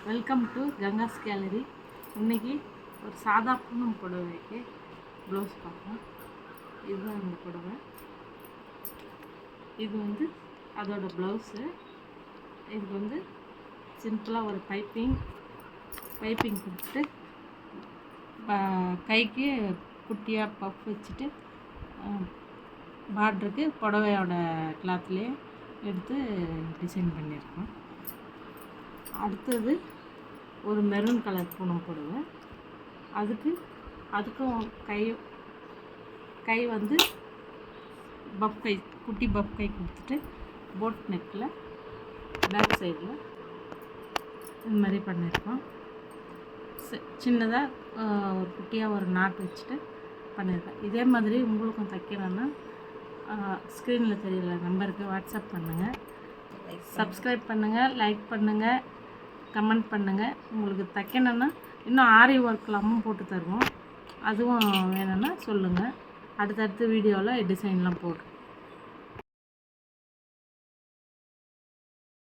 Welcome to Gangas gallery. இன்றைக்கி ஒரு சாதா பூனம் புடவைக்கு ப்ளவுஸ் பார்க்கலாம். இதுதான் அந்த புடவை. இது வந்து அதோட ப்ளவுஸு. இதுக்கு வந்து சிம்பிளாக ஒரு பைப்பிங் கொடுத்துட்டு கைக்கு குட்டியாக பஃப் வச்சுட்டு பார்டருக்கு புடவையோட கிளாத்லேயே எடுத்து டிசைன் பண்ணியிருக்கோம். அடுத்தது ஒரு மெரூன் கலர் பூனம் புடவை. அதுக்கும் கை வந்து பஃப் கை, குட்டி பஃப் கை கொடுத்துட்டு போட் நெக்கில் பேக் சைடில் இந்த மாதிரி பண்ணியிருக்கோம். சின்னதாக ஒரு குட்டியாக ஒரு நாட் வச்சுட்டு பண்ணியிருக்கேன். இதே மாதிரி உங்களுக்கும் தைக்கணும்னா ஸ்க்ரீனில் தெரியல நம்பருக்கு வாட்ஸ்அப் பண்ணுங்கள், சப்ஸ்கிரைப் பண்ணுங்கள், லைக் பண்ணுங்கள், கமெண்ட் பண்ணுங்கள். உங்களுக்கு தைக்கணுன்னா இன்னும் ஆரி ஒர்க்லாமும் போட்டு தருவோம். அதுவும் வேணும்னா சொல்லுங்கள். அடுத்தடுத்த வீடியோவில் டிசைன்லாம் போடுறோம்.